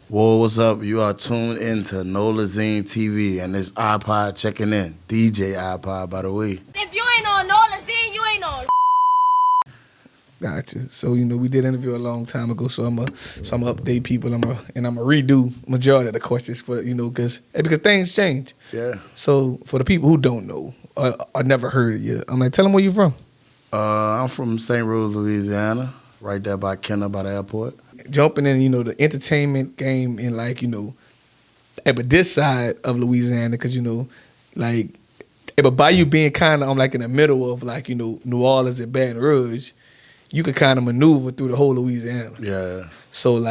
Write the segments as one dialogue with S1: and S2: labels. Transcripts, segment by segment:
S1: Whoa, what's up? You are tuned into Nolazine TV and this iPod checking in. DJ iPod, by the way.
S2: If you ain't on Nolazine, you ain't on.
S3: Gotcha. So we did interview a long time ago. So I'm gonna update people. I'm gonna redo majority of the questions for because things change.
S1: Yeah.
S3: So for the people who don't know or never heard it yet, I'm like, tell them where you from.
S1: I'm from St. Rose, Louisiana, right there by Kenner, by the airport.
S3: Jumping in, the entertainment game in but this side of Louisiana, because like, but by you being kind of, I'm like in the middle of New Orleans and Baton Rouge, you could kind of maneuver through the whole Louisiana.
S1: Yeah.
S3: So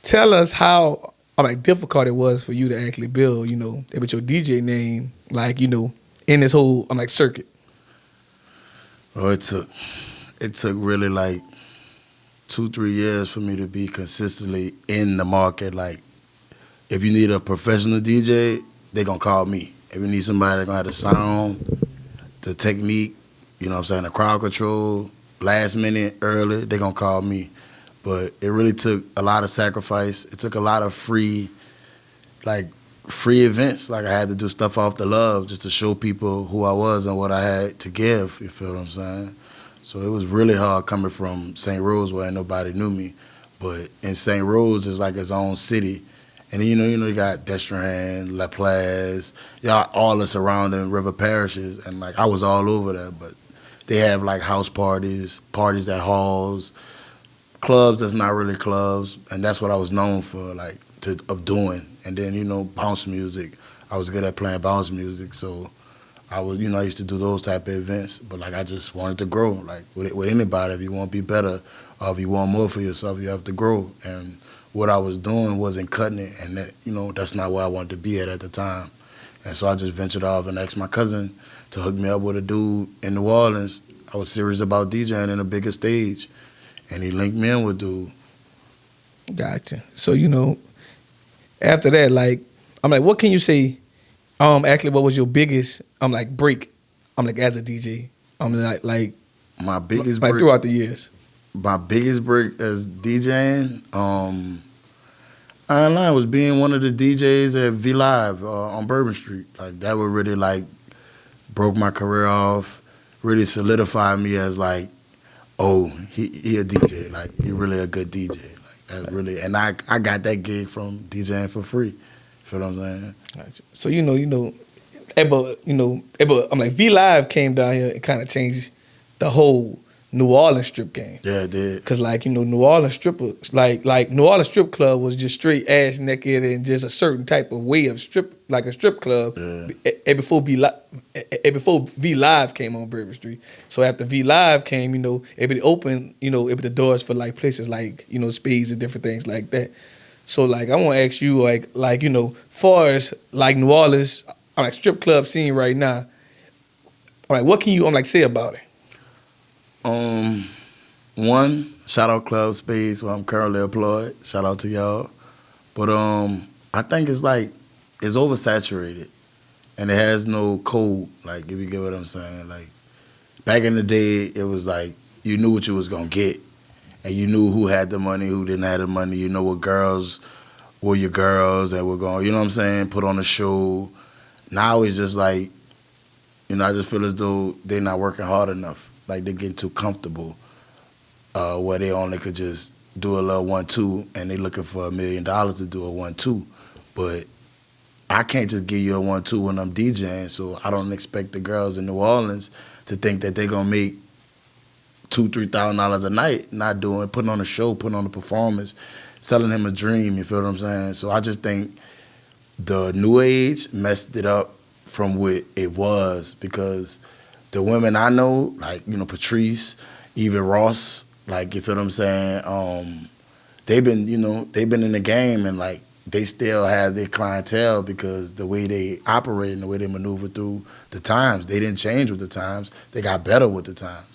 S3: tell us how difficult it was for you to actually build, with your DJ name, in this whole circuit.
S1: Well, it took really like 2-3 years for me to be consistently in the market. Like, if you need a professional DJ, they gonna call me. If you need somebody that gonna have the sound, the technique, the crowd control, last minute, early, they gonna call me. But it really took a lot of sacrifice. It took a lot of free events. Like, I had to do stuff off the love just to show people who I was and what I had to give, you feel what I'm saying? So it was really hard coming from St. Rose where ain't nobody knew me. But in St. Rose, it's like its own city. And then, you got Destrehan, Laplace, y'all, all the surrounding river parishes. And, I was all over there. But they have, house parties at halls, clubs that's not really clubs. And that's what I was known for, of doing. And then, bounce music. I was good at playing bounce music. So I was, I used to do those type of events. But, I just wanted to grow. With anybody, if you want to be better or if you want more for yourself, you have to grow. And what I was doing wasn't cutting it, and that's not where I wanted to be at the time. And so I just ventured off and asked my cousin to hook me up with a dude in New Orleans. I was serious about DJing in a bigger stage, and he linked me in with dude.
S3: Gotcha. So after that, what can you say? Actually, what was your biggest break? As a DJ.
S1: My biggest break
S3: throughout the years.
S1: My biggest break as DJing, I ain't lying, was being one of the DJs at V Live on Bourbon Street. That would really broke my career off, really solidified me as oh, he a DJ, he really a good DJ. That really, and I got that gig from DJing for free. Feel what I'm saying?
S3: Gotcha. So V Live came down here and kind of changed the whole New Orleans strip game.
S1: Yeah, it did.
S3: Cause New Orleans strippers, New Orleans strip club was just straight ass naked and just a certain type of way of strip, like a strip club.
S1: Yeah.
S3: Before V Live came on Bourbon Street. So after V Live came, it opened, it the doors for places Spades and different things like that. So I want to ask you, far as New Orleans, strip club scene right now, what can you say about it?
S1: One, shout out Club Space where I'm currently employed. Shout out to y'all. But I think it's oversaturated and it has no code, if you get what I'm saying. Back in the day, it was you knew what you was gonna get and you knew who had the money, who didn't have the money. You know what girls were your girls and were going, you know what I'm saying, put on a show. Now it's just I just feel as though they're not working hard enough. They're getting too comfortable where they only could just do a little 1-2 and they looking for $1 million to do a 1-2. But I can't just give you a 1-2 when I'm DJing, so I don't expect the girls in New Orleans to think that they're going to make $2,000-$3,000 a night, putting on a show, putting on a performance, selling him a dream, you feel what I'm saying? So I just think the new age messed it up from what it was because the women I know, Patrice, even Ross, you feel what I'm saying? They've been in the game and they still have their clientele because the way they operate and the way they maneuver through the times, they didn't change with the times. They got better with the times.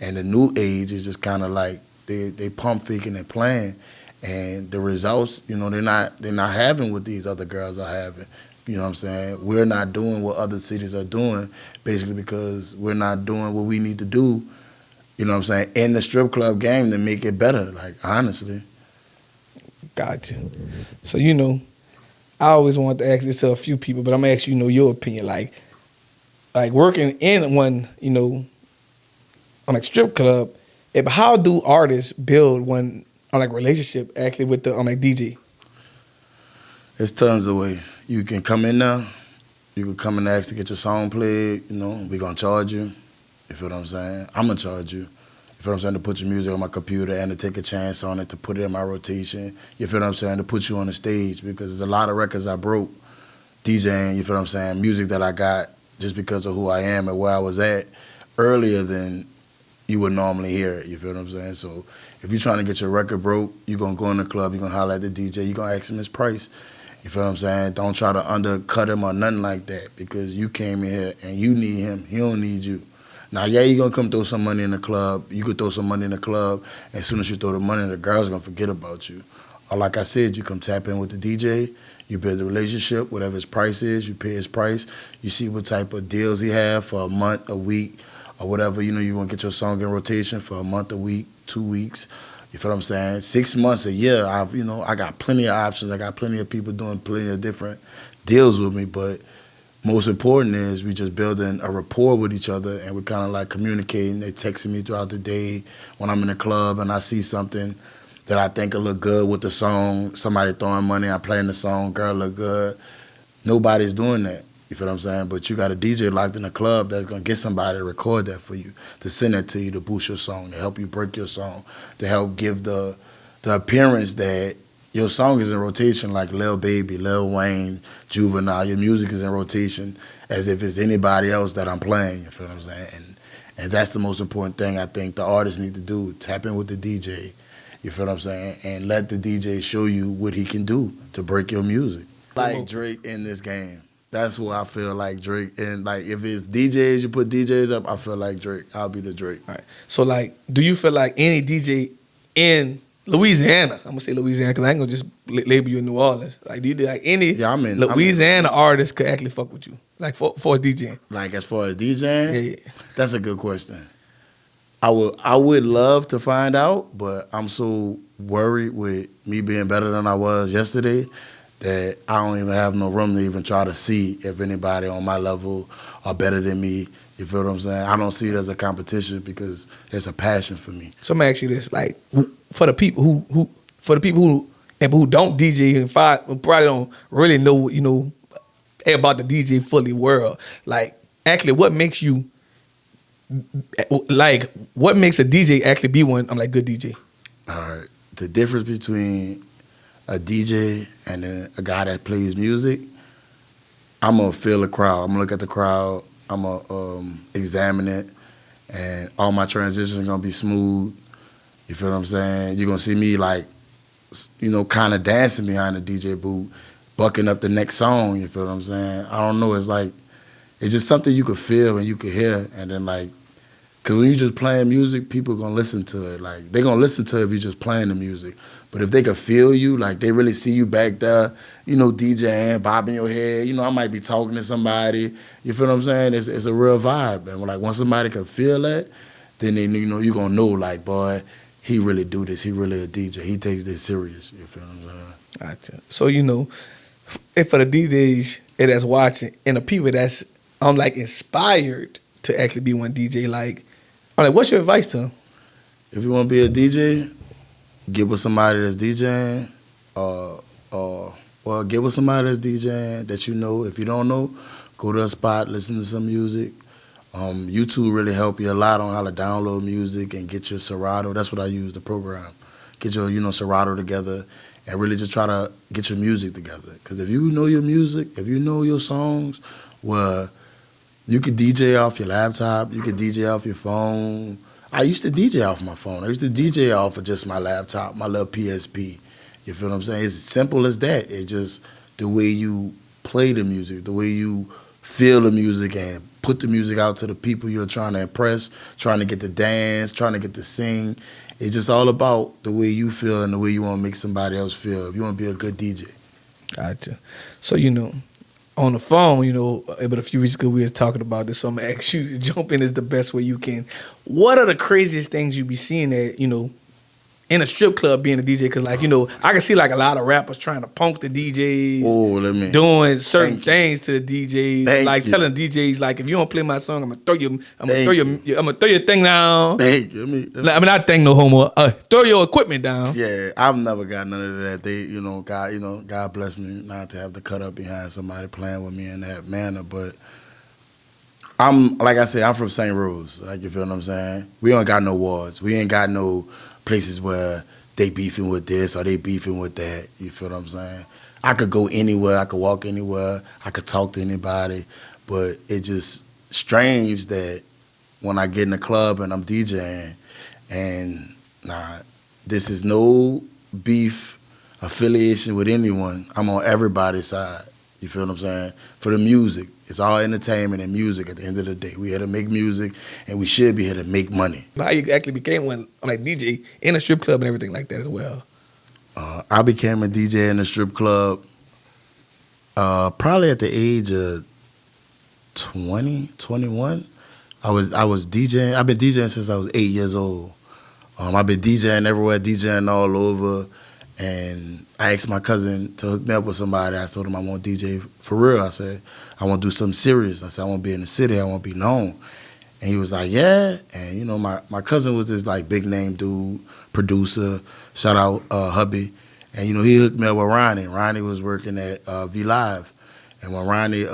S1: And the new age is just kind of they pump faking and playing, and the results, they're not having what these other girls are having. You know what I'm saying? We're not doing what other cities are doing, basically because we're not doing what we need to do, you know what I'm saying, in the strip club game to make it better, honestly.
S3: Gotcha. So I always want to ask this to a few people, but I'm gonna ask you, your opinion. Like working in one, on like strip club. How do artists build one on like relationship actually with the on like DJ?
S1: There's tons of ways. You can come in there. You can come and ask to get your song played. We gonna charge you. You feel what I'm saying? I'm gonna charge you. You feel what I'm saying? To put your music on my computer and to take a chance on it, to put it in my rotation. You feel what I'm saying? To put you on the stage, because there's a lot of records I broke DJing, you feel what I'm saying? Music that I got just because of who I am and where I was at earlier than you would normally hear it. You feel what I'm saying? So if you're trying to get your record broke, you're going to go in the club, you're going to holler at the DJ, you're going to ask him his price. You feel what I'm saying? Don't try to undercut him or nothing like that, because you came in here and you need him. He don't need you. Now, yeah, you're going to come throw some money in the club. You could throw some money in the club, and as soon as you throw the money, the girl's going to forget about you. Or like I said, you come tap in with the DJ, you build a relationship, whatever his price is, you pay his price, you see what type of deals he have for a month, a week, or whatever. You want to get your song in rotation for a month, a week, 2 weeks. You feel what I'm saying? 6 months, a year, I got plenty of options. I got plenty of people doing plenty of different deals with me, but most important is we just building a rapport with each other, and we're kind of like communicating. They texting me throughout the day when I'm in the club and I see something that I think will look good with the song. Somebody throwing money, I playing the song, girl look good. Nobody's doing that. You feel what I'm saying? But you got a DJ locked in the club that's going to get somebody to record that for you, to send that to you, to boost your song, to help you break your song, to help give the appearance that your song is in rotation, like Lil Baby, Lil Wayne, Juvenile. Your music is in rotation as if it's anybody else that I'm playing. You feel what I'm saying? And that's the most important thing I think the artists need to do. Tap in with the DJ. You feel what I'm saying? And let the DJ show you what he can do to break your music. Like Drake in this game. That's who I feel like Drake. And like if it's DJs, you put DJs up, I feel like Drake. I'll be the Drake.
S3: All right. So like, do you feel like any DJ in Louisiana, I'm gonna say Louisiana because I ain't gonna just label you in New Orleans. Like, do you like any Louisiana artist could actually fuck with you? Like for DJing?
S1: Like as far as DJing?
S3: Yeah.
S1: That's a good question. I would love to find out, but I'm so worried with me being better than I was yesterday that I don't even have no room to even try to see if anybody on my level are better than me. You feel what I'm saying? I don't see it as a competition because it's a passion for me.
S3: So I'm gonna ask you this: like, for the people who don't DJ and probably don't really know, about the DJ fully world. Like, actually, what makes you what makes a DJ actually be one? I'm like good DJ.
S1: All right, the difference between a DJ and a guy that plays music, I'm gonna feel the crowd. I'm gonna look at the crowd. I'm gonna examine it, and all my transitions are gonna be smooth. You feel what I'm saying? You're gonna see me like, kind of dancing behind the DJ booth, bucking up the next song. You feel what I'm saying? I don't know. It's like, it's just something you could feel and you could hear, and then like, cause when you just playing music, people gonna listen to it. Like they gonna listen to it if you just playing the music. But if they could feel you, like they really see you back there, DJing, bobbing your head. I might be talking to somebody. You feel what I'm saying? It's a real vibe. And like once somebody can feel that, then you gonna know like, boy, he really do this. He really a DJ. He takes this serious. You feel what I'm saying?
S3: Gotcha. So if for the DJs that's watching and the people that's inspired to actually be one DJ, what's your advice to them?
S1: If you want to be a DJ, get with somebody that's DJing, or get with somebody that's DJing that you know. If you don't know, go to a spot, listen to some music. YouTube really help you a lot on how to download music and get your Serato. That's what I use, the program. Get your Serato together and really just try to get your music together. Because if you know your music, if you know your songs, well, you could DJ off your laptop, you could DJ off your phone. I used to DJ off my phone. I used to DJ off of just my laptop, my little PSP. You feel what I'm saying? It's as simple as that. It's just the way you play the music, the way you feel the music and put the music out to the people you're trying to impress, trying to get to dance, trying to get to sing. It's just all about the way you feel and the way you want to make somebody else feel if you want to be a good DJ.
S3: Gotcha. So, on the phone, but a few weeks ago we were talking about this, so I'm going to ask you to jump in as the best way you can. What are the craziest things you be seeing that, in a strip club being a DJ? Because like, you know, I can see like a lot of rappers trying to punk the DJs, doing certain things to the DJs, like telling DJs like, if you don't play my song, I'm gonna throw your thing down.
S1: Thank you. I mean,
S3: not thing no homo. Throw your equipment down.
S1: Yeah, I've never got none of that. They, God bless me not to have to cut up behind somebody playing with me in that manner. But like I said, I'm from St. Rose. Like, you feel what I'm saying? We don't got no wars. We ain't got no places where they beefing with this or they beefing with that. You feel what I'm saying? I could go anywhere. I could walk anywhere. I could talk to anybody. But it's just strange that when I get in the club and I'm DJing, and this is no beef affiliation with anyone. I'm on everybody's side. You feel what I'm saying? For the music. It's all entertainment and music at the end of the day. We here to make music, and we should be here to make money.
S3: How you actually became one, like DJ in a strip club and everything like that as well?
S1: I became a DJ in a strip club probably at the age of 20, 21. I was DJing. I've been DJing since I was 8 years old. I've been DJing everywhere, DJing all over. And I asked my cousin to hook me up with somebody. I told him I want to DJ for real. I said, I want to do something serious. I said, I want to be in the city. I want to be known. And he was like, yeah. And, you know, my cousin was this, like, big-name dude, producer. Shout out Hubby. And, you know, he hooked me up with Ronnie. Ronnie was working at V Live. And when Ronnie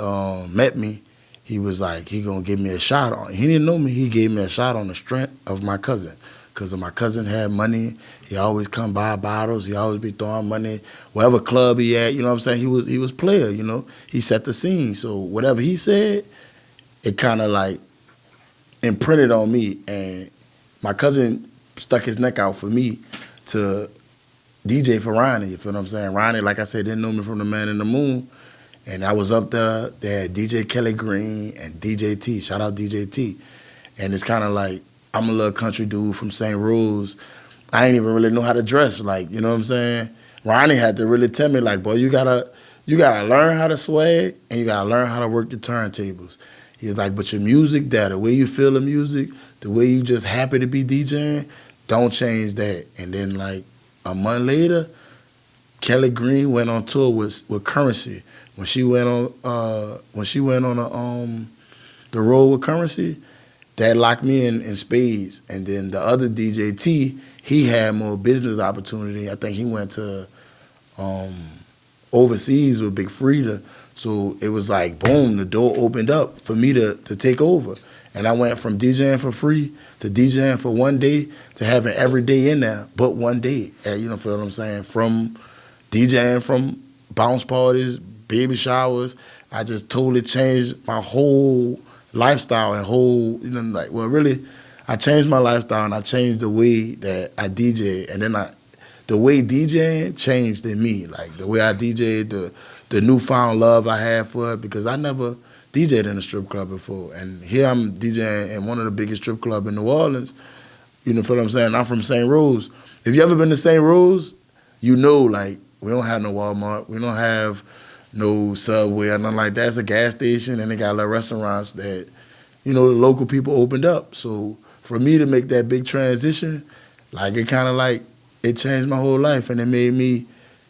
S1: met me, he was like, he going to give me a shot on. He didn't know me. He gave me a shot on the strength of my cousin. Because my cousin had money. He always come buy bottles. He always be throwing money. Whatever club he at, you know what I'm saying? He was player, you know. He set the scene. So whatever he said, it kind of like imprinted on me. And my cousin stuck his neck out for me to DJ for Ronnie, you feel what I'm saying? Ronnie, like I said, didn't know me from the Man in the Moon. And I was up there. They had DJ Kelly Green and DJ T. Shout out DJ T. And it's kind of like, I'm a little country dude from St. Rose. I ain't even really know how to dress, like, you know what I'm saying? Ronnie had to really tell me, like, boy, you gotta learn how to swag and you gotta learn how to work the turntables. He's like, but your music, the way you feel the music, the way you just happy to be DJing, don't change that. And then, like, a month later, Kelly Green went on tour with Currency. When she went on the road with Currency, that locked me in spades. And then the other DJ T, he had more business opportunity. I think he went to overseas with Big Frida. So it was like, boom, the door opened up for me to take over. And I went from DJing for free to DJing for one day to having every day in there but one day. You know, feel what I'm saying? From DJing from bounce parties, baby showers, I just totally changed my whole lifestyle and whole, you know, like, well, really, I changed my lifestyle and I changed the way that I DJ. And then the way DJing changed in me, like the way I DJed, the newfound love I had for it, because I never DJed in a strip club before. And here I'm DJing in one of the biggest strip clubs in New Orleans. You know what I'm saying? I'm from St. Rose. If you ever been to St. Rose, you know, like, we don't have no Walmart. We don't have no Subway or nothing like that. It's a gas station, and they got little restaurants that, you know, the local people opened up. So for me to make that big transition, like, it kind of like, it changed my whole life, and it made me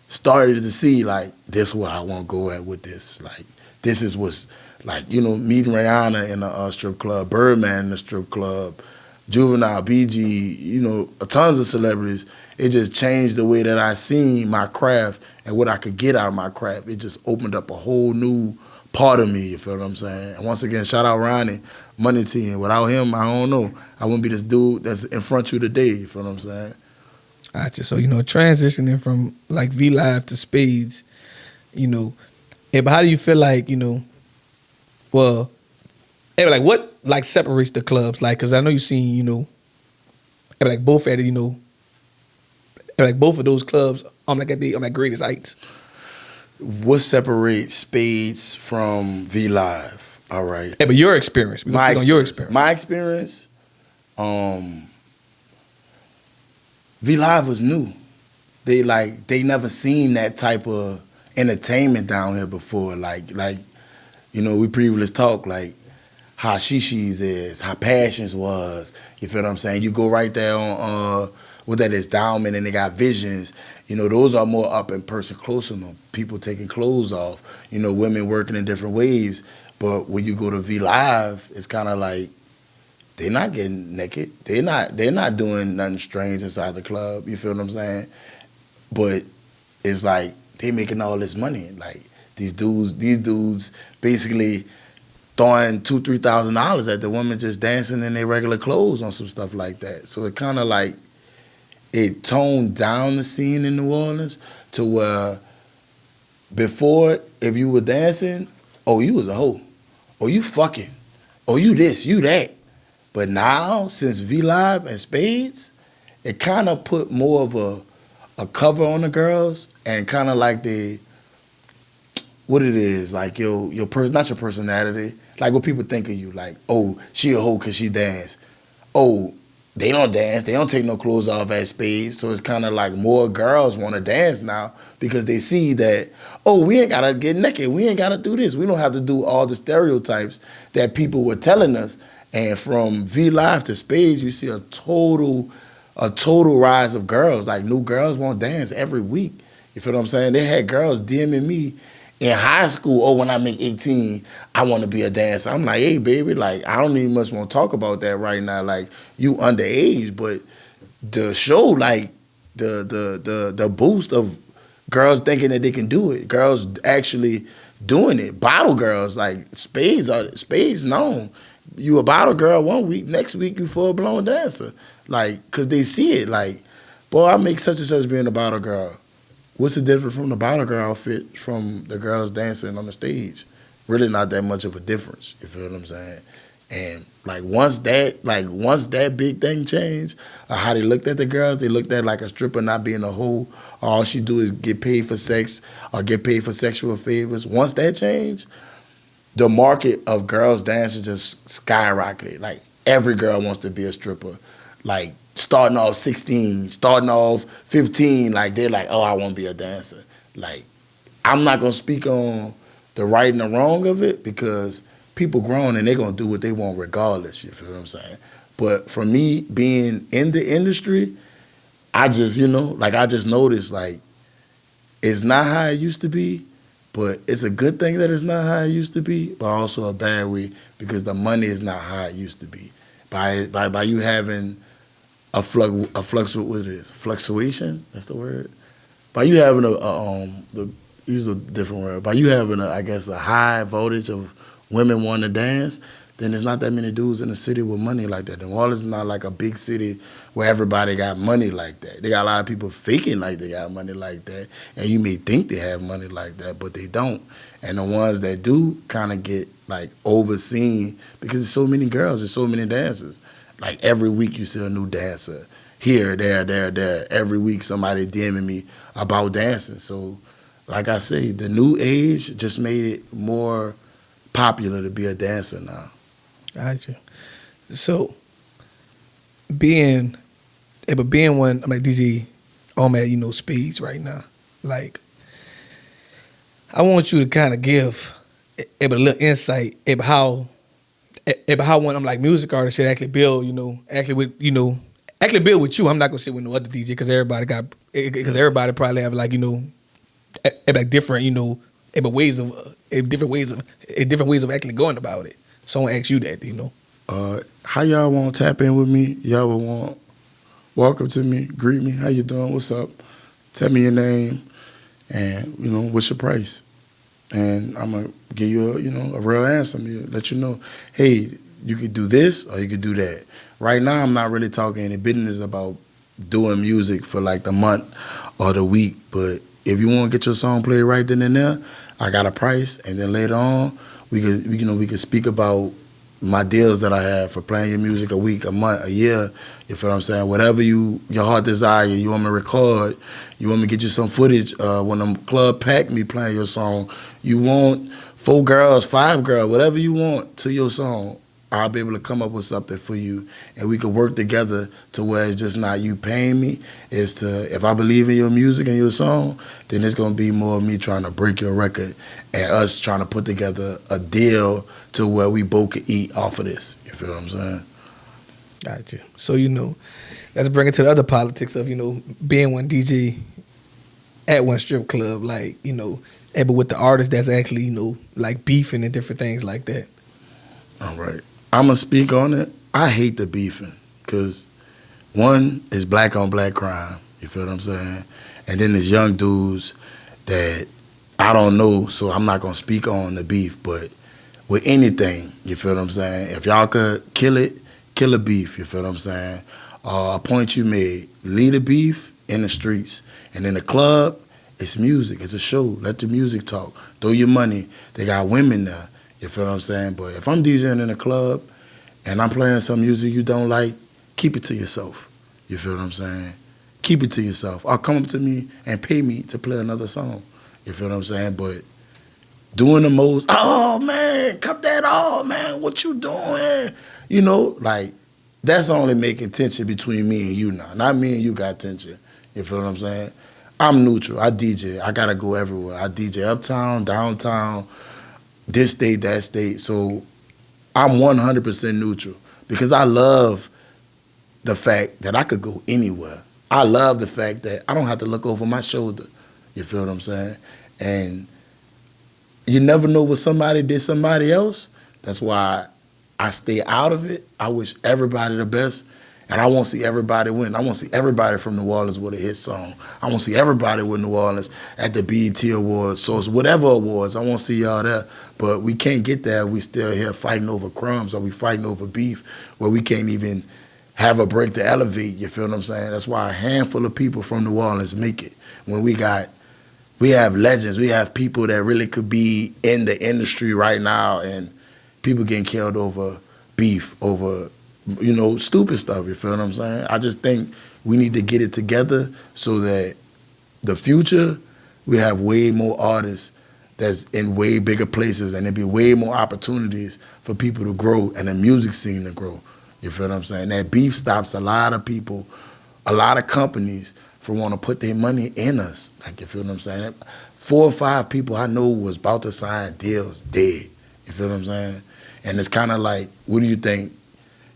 S1: started to see, like, this is where I want to go at with this. Like, this is what's, like, you know, meeting Rihanna in a strip club, Birdman in a strip club, Juvenile, BG, you know, tons of celebrities. It just changed the way that I seen my craft and what I could get out of my craft. It just opened up a whole new part of me, you feel what I'm saying? And once again, shout out Ronnie, Money T. And without him, I don't know. I wouldn't be this dude that's in front of you today, you feel what I'm saying?
S3: Gotcha. So, you know, transitioning from, like, V Live to Spades, you know, but how do you feel like, you know, well, like, what, like, separates the clubs? Like, because I know you seen, you know, like, both at it, you know, like, both of those clubs, I'm like greatest heights.
S1: What separates Spades from V Live? All right.
S3: Yeah, but your experience. My
S1: experience, V Live was new. They never seen that type of entertainment down here before. Like, you know, we previously talked, like, how Shishi's is, how Passions was. You feel what I'm saying? You go right there on with that endowment and they got visions, you know, those are more up in person, close to them. People taking clothes off, you know, women working in different ways. But when you go to V Live, it's kind of like they're not getting naked. They're not doing nothing strange inside the club. You feel what I'm saying? But it's like they making all this money. Like these dudes basically throwing $2,000-3,000 at the women just dancing in their regular clothes on some stuff like that. So it kind of like it toned down the scene in New Orleans to where before, if you were dancing, oh, you was a hoe, or you fucking, or you this, you that. But now, since V Live and Spades, it kind of put more of a cover on the girls and kind of like what it is, like not your personality, like what people think of you, like, oh, she a hoe because she dance. Oh, they don't dance, they don't take no clothes off at Spades, so it's kind of like more girls want to dance now because they see that, oh, we ain't got to get naked, we ain't got to do this, we don't have to do all the stereotypes that people were telling us. And from V Live to Spades, you see a total rise of girls, like new girls want to dance every week. You feel what I'm saying? They had girls DMing me in high school, oh, when I make 18, I want to be a dancer. I'm like, hey, baby, like, I don't even much want to talk about that right now. Like, you underage, but the show, like, the boost of girls thinking that they can do it, girls actually doing it, bottle girls, like, Spades known. You a bottle girl 1 week, next week you full-blown dancer. Like, because they see it, like, boy, I make such and such being a bottle girl. What's the difference from the bottle girl outfit from the girls dancing on the stage? Really not that much of a difference. You feel what I'm saying? And like once that big thing changed, how they looked at the girls, they looked at like a stripper not being a hoe. All she do is get paid for sex or get paid for sexual favors. Once that changed, the market of girls dancing just skyrocketed. Like every girl wants to be a stripper. Like starting off 16, starting off 15, like they're like, oh, I want to be a dancer. Like, I'm not going to speak on the right and the wrong of it because people grown and they're going to do what they want regardless, you feel what I'm saying? But for me, being in the industry, I just, I just noticed, like, it's not how it used to be, but it's a good thing that it's not how it used to be, but also a bad way because the money is not how it used to be. By you having fluctuation, that's the word. By you having use a different word. By you having a high voltage of women wanting to dance, then there's not that many dudes in the city with money like that. New Orleans is not like a big city where everybody got money like that. They got a lot of people faking like they got money like that, and you may think they have money like that, but they don't. And the ones that do kind of get like overseen because there's so many girls, there's so many dancers. Like every week you see a new dancer. Here, there. Every week somebody DMing me about dancing. So, like I say, the new age just made it more popular to be a dancer now.
S3: Gotcha. So, being one, I'm like DJ, I'm at, Spades right now. Like, I want you to kind of give a little insight about how one of them like music artists should actually build, actually build with you. I'm not gonna sit with no other DJ because everybody probably have like like different different ways of actually going about it. So I want to ask you that,
S1: How y'all want to tap in with me? Y'all would want welcome to me, greet me. How you doing? What's up? Tell me your name, and what's your price? And I'm gonna give you a real answer. I'm gonna let you know, hey, you could do this or you could do that. Right now, I'm not really talking any business about doing music for like the month or the week. But if you want to get your song played right then and there, I got a price. And then later on, we could speak about my deals that I have for playing your music a week, a month, a year. You feel what I'm saying? Whatever your heart desire, you want me to record, you want me to get you some footage when the club pack me playing your song, you want 4 girls, 5 girls, whatever you want to your song, I'll be able to come up with something for you, and we could work together to where it's just not you paying me. It's to, if I believe in your music and your song, then it's going to be more of me trying to break your record and us trying to put together a deal to where we both could eat off of this. You feel what I'm saying?
S3: Gotcha. So let's bring it to the other politics of being one DJ at one strip club, like but with the artist that's actually like beefing and different things like that.
S1: All right. I'm going to speak on it. I hate the beefing because, one, is black on black crime. You feel what I'm saying? And then there's young dudes that I don't know, so I'm not going to speak on the beef. But with anything, you feel what I'm saying? If y'all could kill it, kill a beef. You feel what I'm saying? A point you made, lead a beef in the streets. And in the club, it's music. It's a show. Let the music talk. Throw your money. They got women there. You feel what I'm saying? But if I'm DJing in a club and I'm playing some music you don't like, keep it to yourself. You feel what I'm saying? Keep it to yourself. Or come up to me and pay me to play another song. You feel what I'm saying? But doing the most, oh, man, cut that off, man. What you doing? Like, that's only making tension between me and you now. Not me and you got tension. You feel what I'm saying? I'm neutral. I DJ. I got to go everywhere. I DJ uptown, downtown, this state, that state. So I'm 100% neutral because I love the fact that I could go anywhere. I love the fact that I don't have to look over my shoulder. You feel what I'm saying? And you never know what somebody did somebody else. That's why I stay out of it. I wish everybody the best. And I want to see everybody win. I want to see everybody from New Orleans with a hit song. I want to see everybody with New Orleans at the BET Awards. So it's whatever awards. I want to see y'all there. But we can't get there. We still here fighting over crumbs or we fighting over beef where we can't even have a break to elevate. You feel what I'm saying? That's why a handful of people from New Orleans make it. When we have legends. We have people that really could be in the industry right now and people getting killed over beef, over stupid stuff, you feel what I'm saying? I just think we need to get it together so that the future, we have way more artists that's in way bigger places and there'll be way more opportunities for people to grow and the music scene to grow. You feel what I'm saying? That beef stops a lot of people, a lot of companies from wanting to put their money in us. Like, you feel what I'm saying? 4 or 5 people I know was about to sign deals dead. You feel what I'm saying? And it's kind of like, what do you think?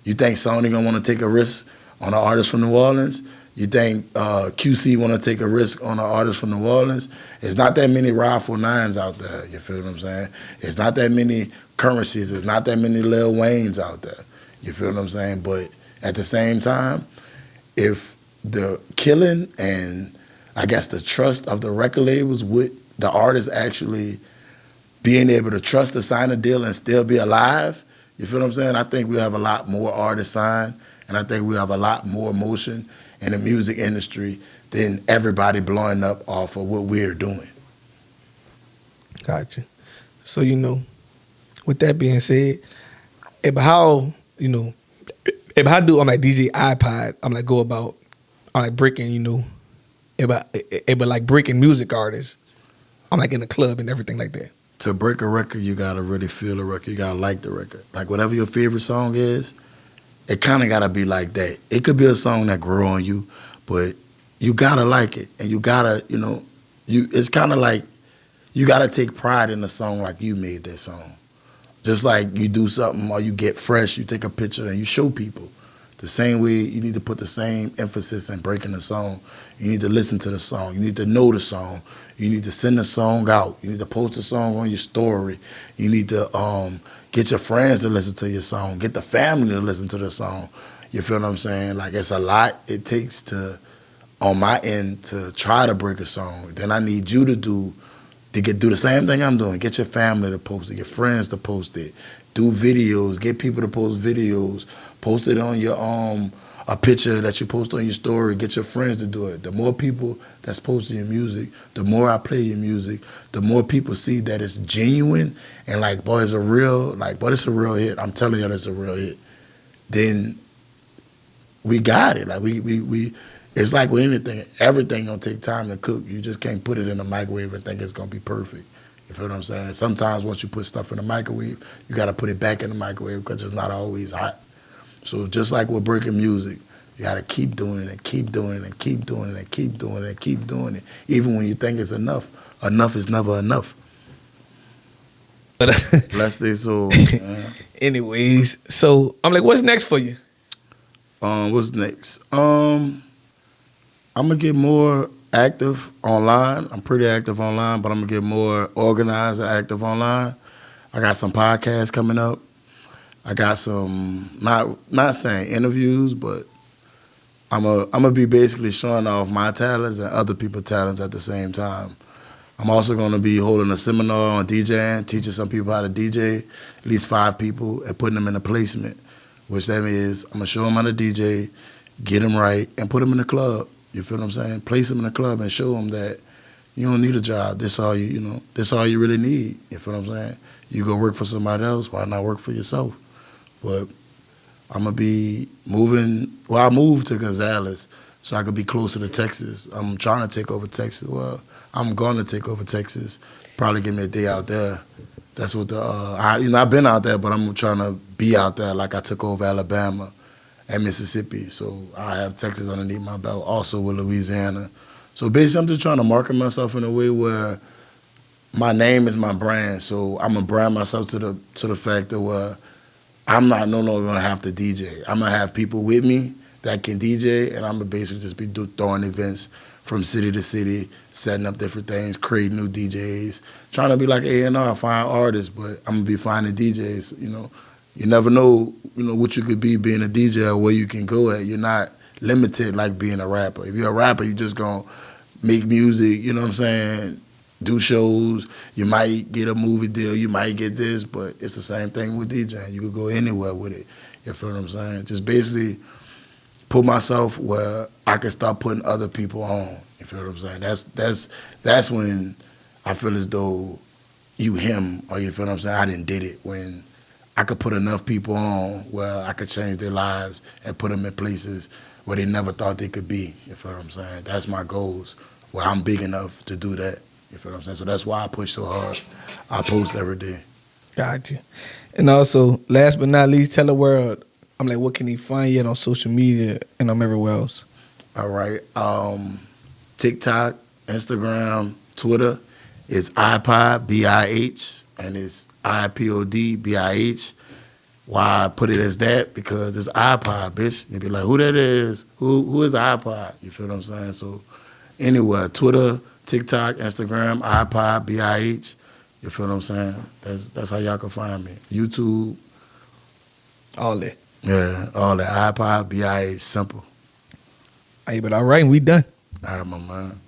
S1: You think Sony gonna want to take a risk on an artist from New Orleans? You think QC want to take a risk on an artist from New Orleans? It's not that many Rifle 9s out there, you feel what I'm saying? It's not that many Currencies. It's not that many Lil Waynes out there, you feel what I'm saying? But at the same time, if the killing and I guess the trust of the record labels with the artists actually being able to trust to sign a deal and still be alive, you feel what I'm saying? I think we have a lot more artists signed, and I think we have a lot more motion in the music industry than everybody blowing up off of what we're doing.
S3: Gotcha. So, with that being said, but how, how do on like DJ iPod, I'm like go about, I'm like breaking, but like breaking music artists, I'm like in the club and everything like that.
S1: To break a record, you gotta really feel the record. You gotta like the record. Like whatever your favorite song is, it kind of gotta be like that. It could be a song that grew on you, but you gotta like it, and you gotta, it's kind of like you gotta take pride in the song, like you made that song. Just like you do something or you get fresh, you take a picture and you show people. The same way you need to put the same emphasis in breaking the song. You need to listen to the song. You need to know the song. You need to send the song out. You need to post the song on your story. You need to get your friends to listen to your song. Get the family to listen to the song. You feel what I'm saying? Like it's a lot it takes to, on my end, to try to break a song. Then I need you to do the same thing I'm doing. Get your family to post it. Get friends to post it. Do videos. Get people to post videos. Post it on your a picture that you post on your story. Get your friends to do it. The more people that's posting your music, the more I play your music, the more people see that it's genuine and like, boy, it's a real hit. I'm telling you, it's a real hit. Then we got it. Like we it's like with anything. Everything gonna take time to cook. You just can't put it in the microwave and think it's gonna be perfect. You feel what I'm saying? Sometimes once you put stuff in the microwave, you gotta put it back in the microwave because it's not always hot. So just like with breaking music, you gotta keep doing it and keep doing it and keep doing it and keep doing it and keep doing it. Even when you think it's enough, enough is never enough.
S3: But
S1: Bless their soul.
S3: anyways, so I'm like, what's next for you?
S1: What's next? I'm gonna get more active online. I'm pretty active online, but I'm gonna get more organized and active online. I got some podcasts coming up. I got some not saying interviews, but I'm gonna be basically showing off my talents and other people's talents at the same time. I'm also gonna be holding a seminar on DJing, teaching some people how to DJ, at least 5 people, and putting them in a placement. Which that means I'm gonna show them how to DJ, get them right, and put them in the club. You feel what I'm saying? Place them in the club and show them that you don't need a job. This all this all you really need. You feel what I'm saying? You go work for somebody else, why not work for yourself? But I'm gonna be moving. Well, I moved to Gonzales so I could be closer to Texas. I'm trying to take over Texas. Well, I'm going to take over Texas. Probably give me a day out there. That's what I've been out there, but I'm trying to be out there like I took over Alabama and Mississippi. So I have Texas underneath my belt, also with Louisiana. So basically, I'm just trying to market myself in a way where my name is my brand. So I'm gonna brand myself to the fact that where I'm not no longer gonna have to DJ. I'm gonna have people with me that can DJ, and I'm gonna basically just be throwing events from city to city, setting up different things, creating new DJs, trying to be like A&R, find artists, but I'm gonna be finding DJs. You never know, what you could be being a DJ or where you can go at. You're not limited like being a rapper. If you're a rapper, you just gonna make music. You know what I'm saying? Do shows. You might get a movie deal. You might get this, but it's the same thing with DJing. You could go anywhere with it. You feel what I'm saying? Just basically put myself where I can start putting other people on. You feel what I'm saying? That's when I feel as though you him, or you feel what I'm saying? I didn't did it when I could put enough people on where I could change their lives and put them in places where they never thought they could be. You feel what I'm saying? That's my goals, where I'm big enough to do that. You feel what I'm saying? So that's why I push so hard. I post every day.
S3: Gotcha. And also, last but not least, tell the world, what can they find you on social media and everywhere else?
S1: All right. TikTok, Instagram, Twitter. It's iPod, B-I-H, and it's I-P-O-D, B-I-H. Why I put it as that? Because it's iPod, bitch. You'd be like, who that is? Who is iPod? You feel what I'm saying? So anywhere, Twitter, TikTok, Instagram, iPod, B-I-H. You feel what I'm saying? That's how y'all can find me. YouTube.
S3: All that.
S1: Yeah, all that. iPod, B-I-H, simple.
S3: Hey, but all right, we done.
S1: All right, my man.